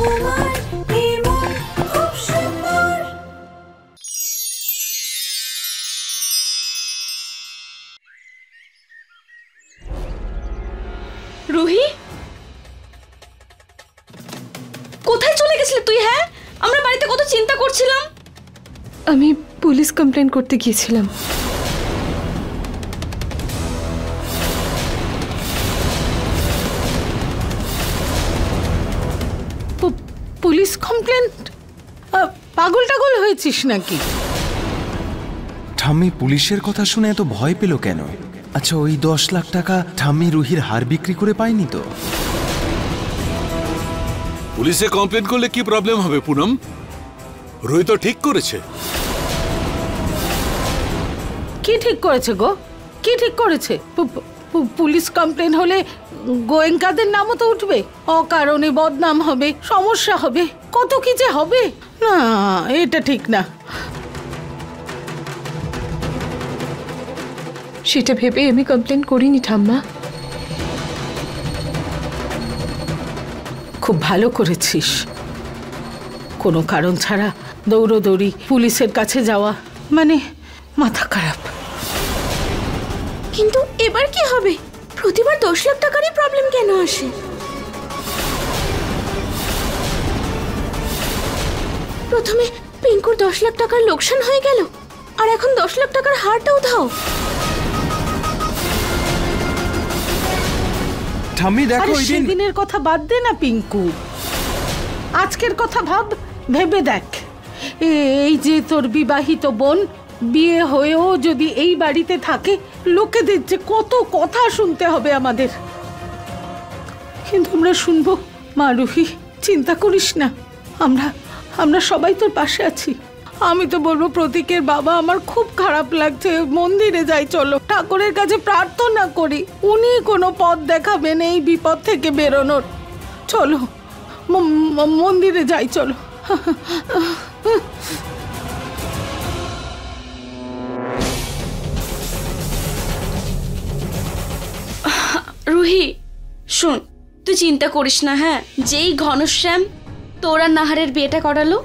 তোমার এই মন খুব সুন্দর। রুহি, কোথায় চলে গেছিলি তুই? হ্যাঁ, আমরা বাড়িতে কত চিন্তা করছিলাম। আমি পুলিশ কমপ্লেন করতে গিয়েছিলাম। Police complain? পাগল টাগল হয়েছিস নাকি? ঠাম্মি পুলিশের কথা শুনে এত ভয় পেল কেন? আচ্ছা, ওই 10 লাখ টাকা ঠাম্মি রুহির হার বিক্রি করে পায়নি তো? পুলিশে কমপ্লেন করলে কি প্রবলেম হবে পুনম? রুহি তো ঠিক করেছে। কি ঠিক করেছে গো? কি ঠিক করেছে? পুলিশ কমপ্লেন হলে গোয়েঙ্কাদের নামও তো উঠবে, অকারণে বদনাম হবে, সমস্যা হবে, কত কি যে হবে। না, এটা ঠিক না। সেটা ভেবে আমি কমপ্লেন করিনি ঠাম্মা। খুব ভালো করেছিস। কোনো কারণ ছাড়া দৌড়োদৌড়ি পুলিশের কাছে যাওয়া মানে মাথা খারাপ। কিন্তু এবার কি হবে? প্রতিবার 10 লাখ টাকারই প্রবলেম কেন আসে? প্রথমে পিঙ্কুর 10 লাখ টাকার লোকসান হয়ে গেল, আর এখন 10 লাখ টাকার হারটাও ধাও। ঠাম্মি দেখো, ওই দিন সেদিনের কথা বাদ দে না পিঙ্কু, আজকের কথা ভাব, ভেবে দেখ। এই যে তোর বিবাহিত বোন, বিয়ে হয়েও যদি এই বাড়িতে থাকে, লোকেদের যে কত কথা শুনতে হবে আমাদের। কিন্তু আমরা শুনবো? মা রুহি, চিন্তা করিস না, আমরা সবাই তোর পাশে আছি। আমি তো বলবো প্রতীকের বাবা, আমার খুব খারাপ লাগছে, মন্দিরে যাই চলো, ঠাকুরের কাছে প্রার্থনা করি, উনি কোনো পথ দেখাবেন এই বিপদ থেকে বেরোনোর। চলো মন্দিরে যাই চলো। রুহি শোন, তুই চিন্তা করিস না। হ্যাঁ, যেই ঘনশ্যাম তোর আর নাহারের বিয়েটা করালো,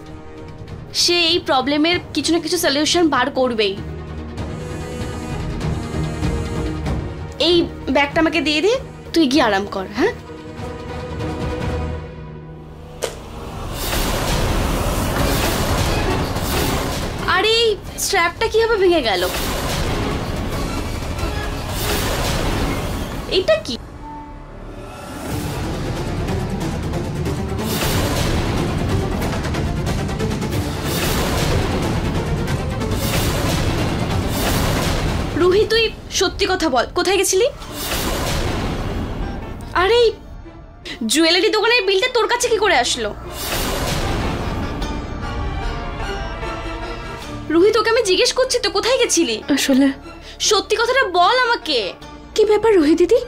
সে এই প্রবলেমের কিছু না কিছু সলিউশন বার করবেই। এই ব্যাগটা আমাকে দিয়ে দে, তুই গিয়ে আরাম কর। হ্যাঁ, আর এই স্ট্র্যাপটা কিভাবে ভেঙে গেল? এটা কি? রুহি, তুই সত্যি কথা বল, কোথায় গেছিলি? আরে জুয়েলারি দোকানের বিলটা তোর কাছে কি করে আসলো? রুহি, তোকে আমি জিজ্ঞেস করছি তো, কোথায় গেছিলি? আসলে সত্যি কথাটা বল আমাকে। কি ব্যাপার রুহি দিদি,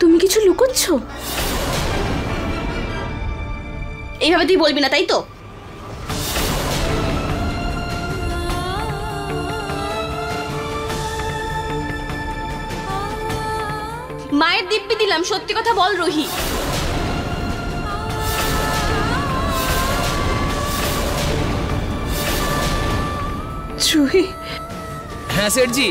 তুমি কিছু লুকোচ্ছ? এইভাবে তুই বলবি না, তাই তো? মায়ের দিব্যি দিলাম, সত্যি কথা বল রুহি। রুহি। হ্যাঁ সেঠজি,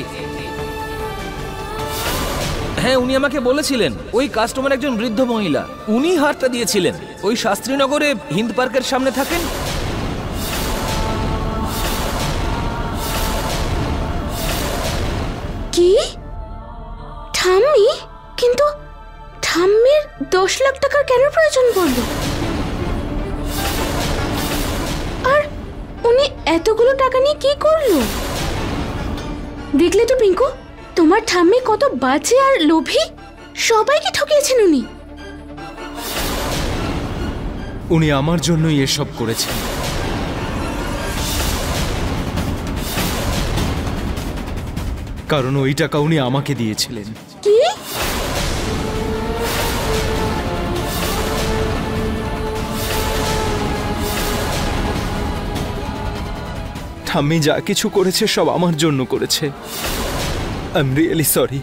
হ্যাঁ উনি আমাকে বলেছিলেন ওই কাস্টমার একজন বৃদ্ধ মহিলা, উনি হারটা দিয়েছিলেন। ওই শাস্ত্রীনগরে হিন্দ পার্কের সামনে থাকেন। কি? ঠাম্মি? কিন্তু ঠাম্মির 10 লাখ টাকার কেন প্রয়োজন পড়ল? আর উনি এতগুলো টাকা নিয়ে কি করলো? দেখলে তো পিঙ্কু, তোমার ঠাম্মি কত বাজে আর লোভী। সবাইকে ঠকিয়েছেন উনি। উনি আমার জন্যই এসব করেছেন। কারণ ওই টাকা উনি আমাকে দিয়েছিলেন। কি? ঠাম্মি যা কিছু করেছে সব আমার জন্য করেছে। I am really sorry.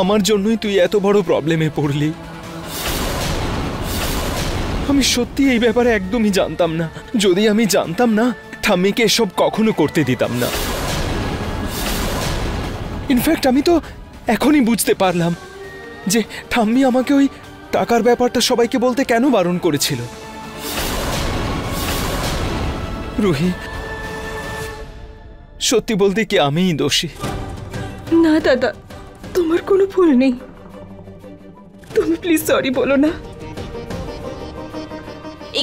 আমার জন্যই তুই এত বড় প্রবলেমে পড়লি। আমি আমি সত্যি এই ব্যাপারে একদমই জানতাম না। যদি আমি জানতাম না, ঠাম্মিকে এসব কখনো করতে দিতাম না। ইনফ্যাক্ট আমি তো এখনই বুঝতে পারলাম যে ঠাম্মি আমাকে ওই টাকার ব্যাপারটা সবাইকে বলতে কেন বারণ করেছিল। রুহি, সত্যি বলতে কি আমিই দোষী। না দাদা, তোমার কোনো ভুল নেই। তুমি প্লিজ সরি বলো না।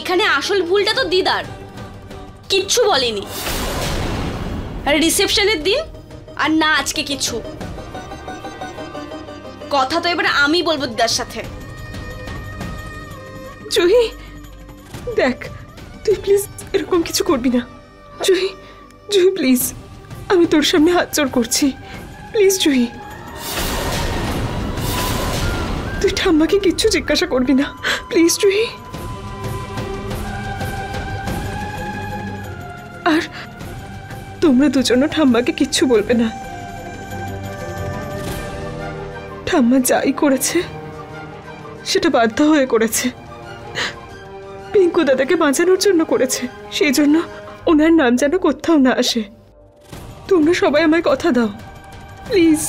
এখানে আসল ভুলটা তো দিদার, কিচ্ছু বলেনি। আর রিসেপশনের দিন আর না আজকে কিছু কথা তো এবার আমি বলবো দিদার সাথে। জুহি দেখ, তুই প্লিজ এরকম কিছু করবি না। জুহি, জুহি প্লিজ, আমি তোর সামনে হাত জোড় করছি, প্লিজ জুহি। তুই ঠাম্মাকে কিচ্ছু জিজ্ঞাসা করবি না, প্লিজ জুহি। আর তোমরা দুজনও ঠাম্মাকে কিচ্ছু বলবে না। ঠাম্মা যাই করেছে সেটা বাধ্য হয়ে করেছে, পিঙ্কু দাদাকে বাঁচানোর জন্য করেছে। সেই জন্য ওনার নাম যেন কোথাও না আসে। তোমরা সবাই আমায় কথা দাও, প্লিজ।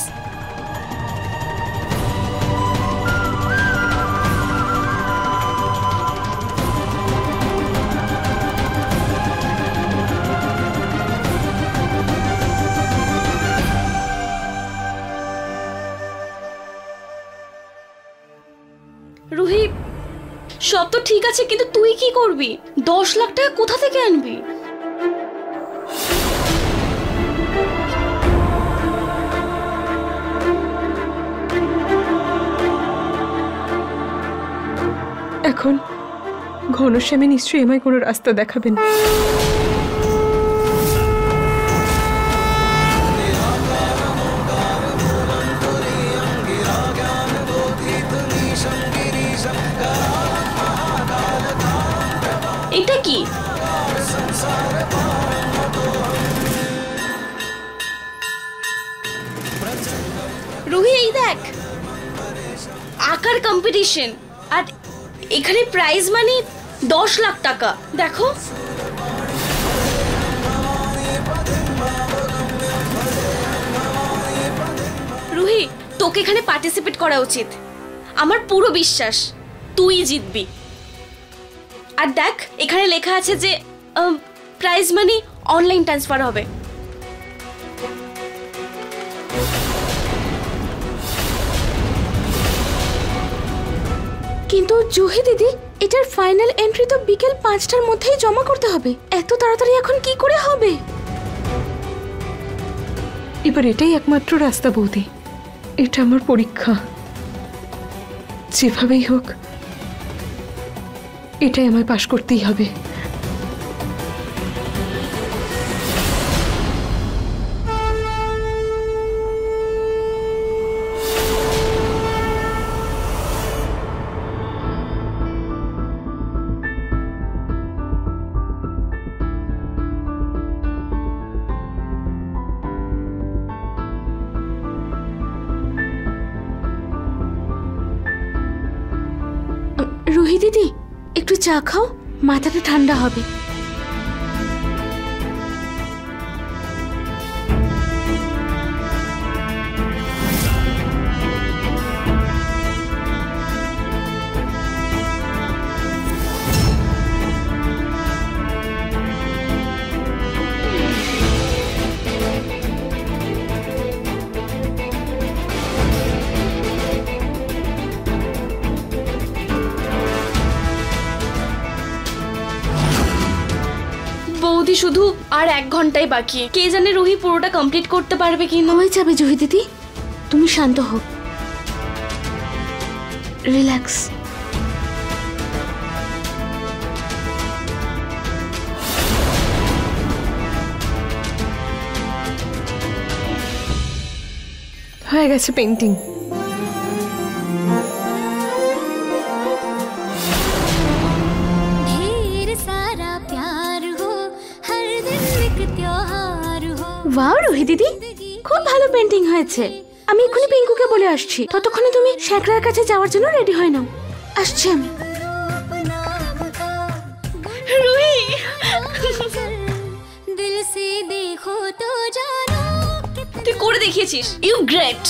রুহি, সব তো ঠিক আছে, কিন্তু তুই কি করবি? 10 লাখ টাকা কোথা থেকে আনবি? এখন ঘনশ্যামে নিশ্চয়ই আমায় কোনো রাস্তা দেখাবেন। এটা কি? রুহি, এই দেখ, আঁকার কম্পিটিশন, আর এখানে প্রাইজ মানি 10 লাখ টাকা। দেখো, রুহি, তোকে এখানে পার্টিসিপেট করা উচিত। আমার পুরো বিশ্বাস তুই জিতবি। আর দেখ, এখানে লেখা আছে যে প্রাইজ মানি অনলাইন ট্রান্সফার হবে। কিন্তু জুহি দিদি, এটার ফাইনাল এন্ট্রি তো বিকেল 5টার মধ্যেই জমা করতে হবে। এত তাড়াতাড়ি এখন কি করে হবে? এবার এটাই একমাত্র রাস্তা বৌদি, এটা আমার পরীক্ষা। যেভাবেই হোক এটাই আমায় পাশ করতেই হবে। রুহি দিদি, একটু চা খাও, মাথাটা ঠান্ডা হবে। শুধু আর 1 ঘন্টাই বাকি। কে জানে রুহি পুরোটা কমপ্লিট করতে পারবে কিনা। হয়ে যাবে জুহি দিদি, তুমি শান্ত হও, রিল্যাক্স। হয়ে গেছে পেন্টিং। ওয়াও রুহি দিদি, খুব ভালো পেন্টিং হয়েছে। আমি এক্ষুনি পিঙ্কুকে বলে আসছি, ততক্ষণে তুমি শেখরার কাছে যাওয়ার জন্য রেডি হয়ে নাও। আসছি আমি। দেখিয়েছিস, ইউ গ্রেট।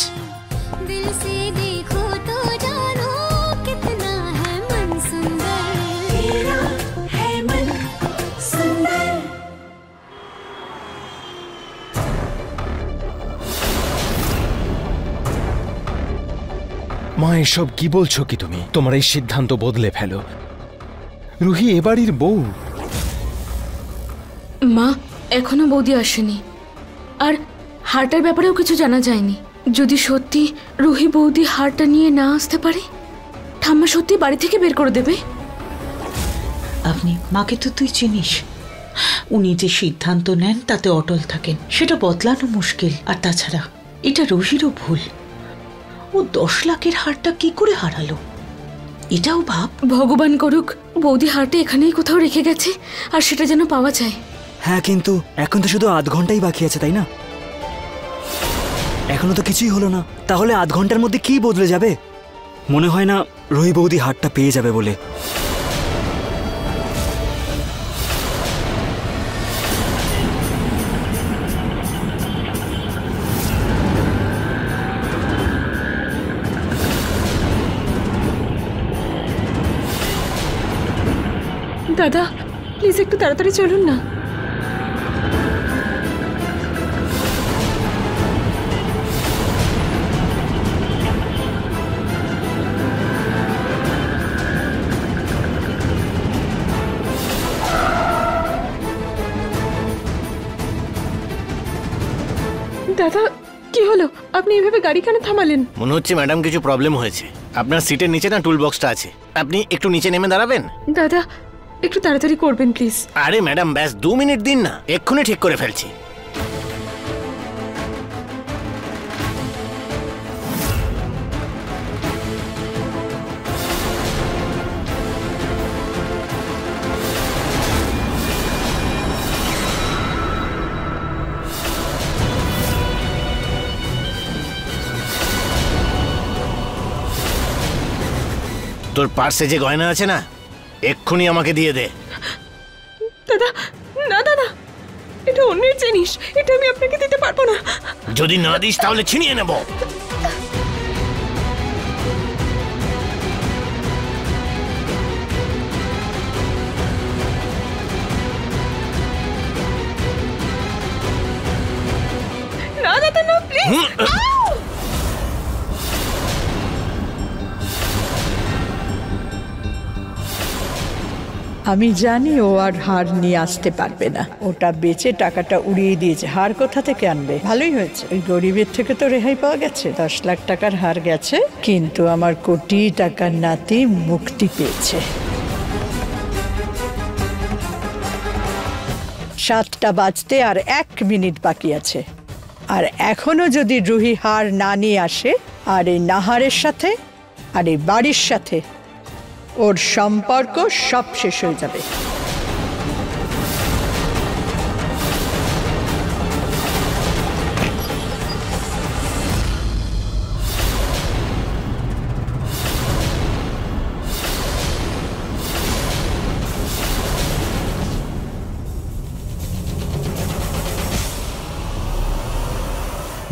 दिल से देखो तो जानो कितना है मन सुंदर, तेरा है मन सुंदर। মা, এসব কি বলছো কি তুমি? তোমার এই সিদ্ধান্ত বদলে ফেলো। রুহি এ বাড়ির বউ। মা, এখনো বৌদি আসেনি, আর হারটার ব্যাপারেও কিছু জানা যায়নি। যদি সত্যি রুহি বৌদি হারটা নিয়ে না আসতে পারে, ঠাম্মা সত্যি বাড়ি থেকে বের করে দেবে। আপনি মাকে তো তুই চিনিস, উনি যে সিদ্ধান্ত নেন তাতে অটল থাকেন, সেটা বদলানো মুশকিল। আর তাছাড়া এটা রুহিরও ভুল, ও 10 লাখের হারটা কি করে হারালো এটাও ভাব। ভগবান করুক বৌদি হারটা এখানেই কোথাও রেখে গেছে, আর সেটা যেন পাওয়া যায়। হ্যাঁ, কিন্তু এখন তো শুধু আধ ঘন্টাই বাকি আছে, তাই না? এখনো তো কিছুই হলো না, তাহলে আধ ঘন্টার মধ্যে কি বদলে যাবে? মনে হয় না রুহি বৌদি হারটা পেয়ে যাবে বলে। দাদা প্লিজ একটু তাড়াতাড়ি চলুন না। দাদা কি হলো? আপনি এভাবে গাড়ি কেন থামালেন? মনে হচ্ছে ম্যাডাম কিছু প্রবলেম হয়েছে। আপনার সিটের নিচে না টুল বক্সটা আছে, আপনি একটু নিচে নেমে দাঁড়াবেন। দাদা একটু তাড়াতাড়ি করবেন প্লিজ। আরে ম্যাডাম, ব্যাস 2 মিনিট দিন না, এক্ষুনি ঠিক করে ফেলছি। তোর পার্সে যে গয়না আছে না, এক্ষুনি আমাকে দিয়ে দে। দাদা না দাদা, এটা অন্যের জিনিস, এটা আমি আপনাকে দিতে পারবো না। যদি না দিস তাহলে ছিনিয়ে নেব। না দাদা না, প্লিজ। আমি জানি ও আর হার নিয়ে আসতে পারবে না, ওটা বেচে টাকাটা উড়িয়ে দিয়েছে। হার কোথা থেকে আনবে? ভালোই হয়েছে, ওই গরিবের থেকে তো রেহাই পাওয়া গেছে। 10 লাখ টাকার হার গেছে, কিন্তু আমার কোটি টাকার নাতি মুক্তি পেয়েছে। 7টা বাজতে আর 1 মিনিট বাকি আছে, আর এখনো যদি রুহি হার না নিয়ে আসে, আর এই নাহারের সাথে আর এই বাড়ির সাথে ওর সম্পর্ক সব শেষ হয়ে যাবে।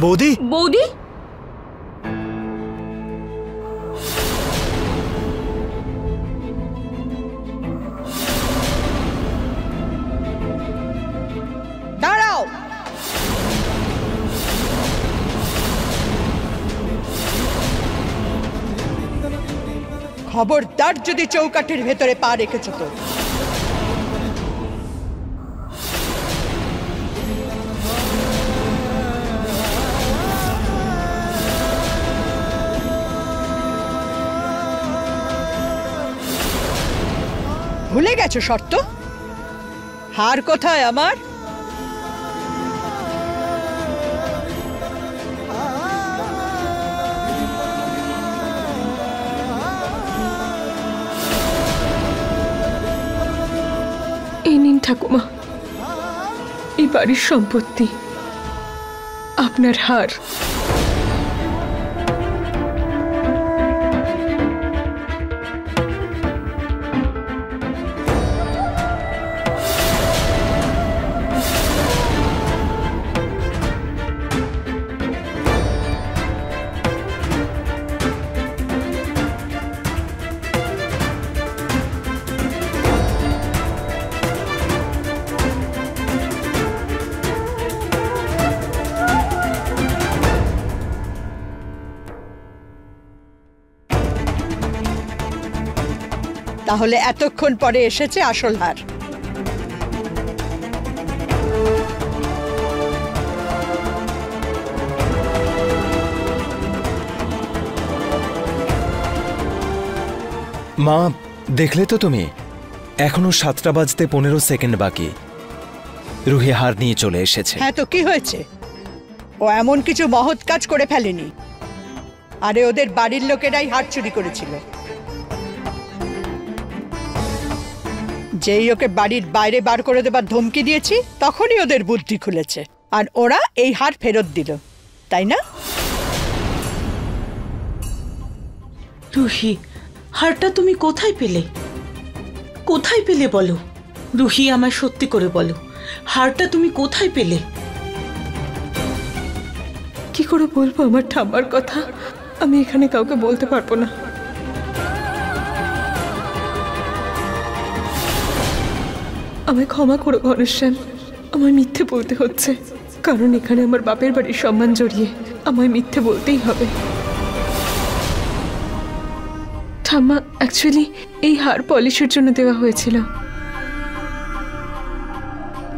বৌদি, বৌদি দাঁড়াও। খবরদার যদি চৌকাঠির ভেতরে পা রেখেছো তো। ভুলে গেছো শর্ত? হার কোথায় আমার? এই নিন ঠাকুমা, এই বাড়ির সম্পত্তি, আপনার হার। তাহলে এতক্ষণ পরে এসেছে আসল হার। মা, দেখলে তো তুমি, এখনো 7টা বাজতে 15 সেকেন্ড বাকি। রুহি হার নিয়ে চলে এসেছে। হ্যাঁ, তো কি হয়েছে? ও এমন কিছু মহৎ কাজ করে ফেলেনি। আরে ওদের বাড়ির লোকেরাই হার চুরি করেছিল। যেই ওকে বাড়ির বাইরে বার করে দেবার ধমকি দিয়েছি, তখনই ওদের বুদ্ধি খুলেছে, আর ওরা এই হার ফেরত দিল, তাই না? রুহি, হারটা তুমি কোথায় পেলে? কোথায় পেলে বলো রুহি, আমায় সত্যি করে বলো, হারটা তুমি কোথায় পেলে? কি করে বলবো আমার ঠাম্মার কথা? আমি এখানে কাউকে বলতে পারবো না। আমায় ক্ষমা করো ঘনশ্যাম, আমায় মিথ্যে বলতে হচ্ছে, কারণ এখানে আমার বাপের বাড়ির সম্মান জড়িয়ে আমায় মিথ্যে বলতেই হবে। ঠাম্মা, অ্যাকচুয়ালি এই হার পলিশের জন্য দেওয়া হয়েছিল,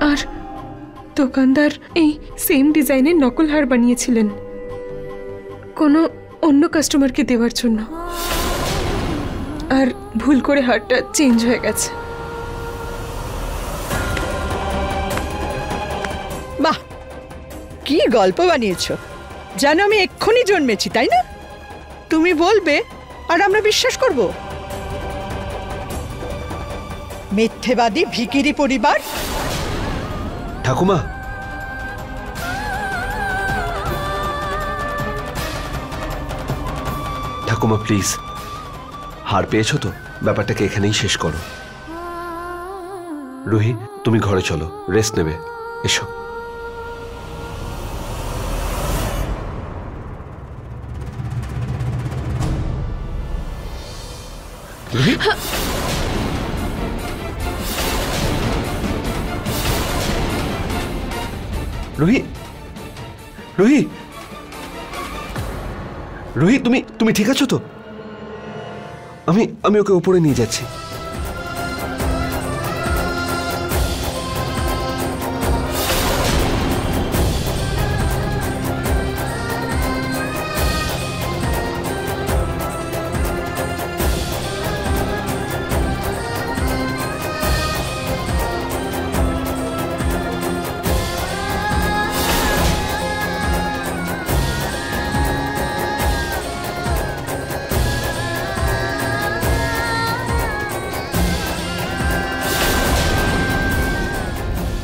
আর দোকানদার এই সেম ডিজাইনের নকল হার বানিয়েছিলেন কোনো অন্য কাস্টমারকে দেওয়ার জন্য, আর ভুল করে হারটা চেঞ্জ হয়ে গেছে। বাহ, কি গল্প বানিয়েছো! যেন আমি এক্ষুনি জন্মেছি, তাই না? তুমি বলবে আর আমরা বিশ্বাস করব? মিথ্যেবাদী ভিখিরি পরিবার। ঠাকুমা, ঠাকুমা প্লিজ, হার পেয়েছো তো, ব্যাপারটাকে এখানেই শেষ করো। রুহি, তুমি ঘরে চলো, রেস্ট নেবে, এসো। রুহি, রুহি, রুহি, রুহি, তুমি ঠিক আছো তো? আমি ওকে উপরে নিয়ে যাচ্ছি।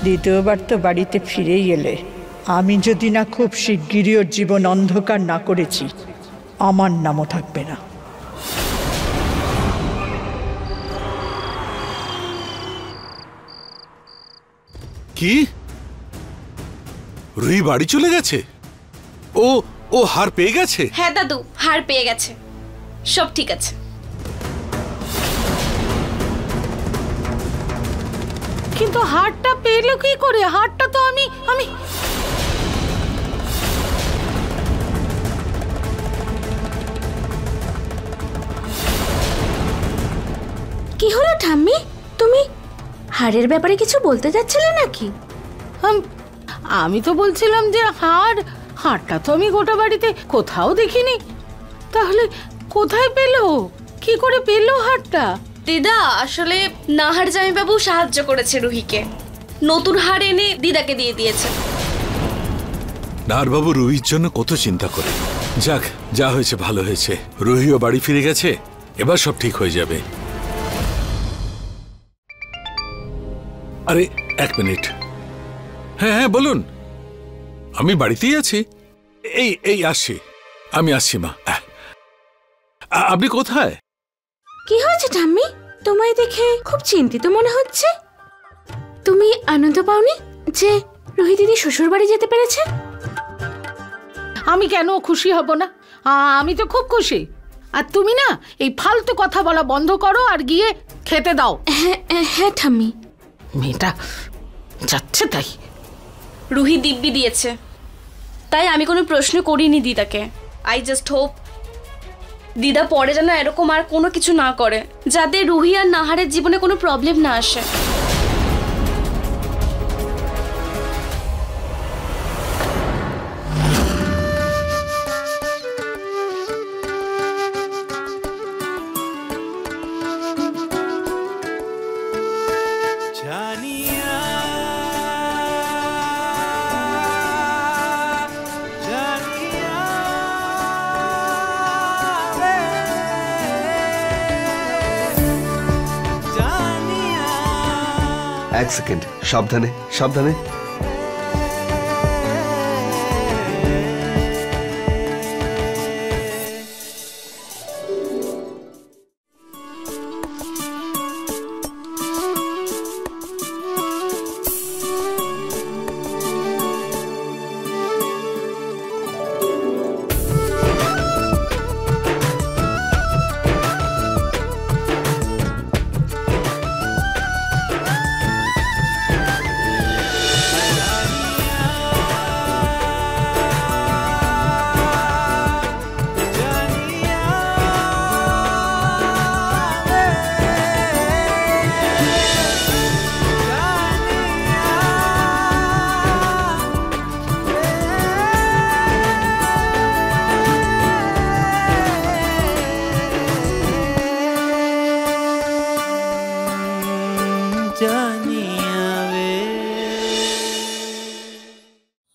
দ্বিতীয়বার তো বাড়িতে ফিরেই এলে। আমি যদি না খুব শিগগিরই ওর জীবন অন্ধকার না করেছি, আমার নামও থাকবে না। কি? রুহি বাড়ি চলে গেছে? ও হার পেয়ে গেছে? হ্যাঁ দাদু, হার পেয়ে গেছে, সব ঠিক আছে। কিন্তু হারটা পেলো কি করে? হারটা তো আমি কি হলো ঠাম্মি, তুমি হারের ব্যাপারে কিছু বলতে যাচ্ছিলে নাকি? আমি তো বলছিলাম যে হারটা তো আমি গোটা বাড়িতে কোথাও দেখিনি, তাহলে কোথায় পেলো, কি করে পেলো হারটা? দিদা, আসলে নাহার জামাইবাবু সাহায্য করেছে রুহিকে, নতুন হার এনে দিদাকে দিয়ে দিয়েছে। নাহার বাবু রুহির জন্য কত চিন্তা করে। যাক, যা হয়েছে ভালো হয়েছে, রুহিও বাড়ি ফিরে গেছে, এবার সব ঠিক হয়ে যাবে। আরে এক মিনিট, হ্যাঁ বলুন, আমি বাড়িতেই আছি, এই আসছি, আমি আসছি মা। আপনি কোথায়? কি হয়েছে ঠাম্মি, তোমায় দেখে খুব চিন্তিত মনে হচ্ছে। তুমি আনন্দ পাওনি যে রুহি দিদি শ্বশুর বাড়ি যেতে পেরেছে? আমি কেন খুশি হব না? আমি তো খুব খুশি। আর তুমি না এই ফালতু কথা বলা বন্ধ করো আর গিয়ে খেতে দাও। হ্যাঁ ঠাম্মি। মেয়েটা যাচ্ছে তাই। রুহি দিব্যি দিয়েছে, তাই আমি কোনো প্রশ্ন করিনি দিদাকে। আই জাস্ট হোপ দিদা পরে যেন এরকম আর কোনো কিছু না করে, যাতে রুহি আর নাহারের জীবনে কোনো প্রবলেম না আসে। এক সেকেন্ড, সাবধানে সাবধানে।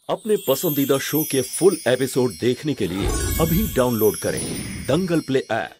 अपने पसंदीदा शो के फुल एपिसोड देखने के लिए अभी डाउनलोड करें दंगल प्ले ऐप।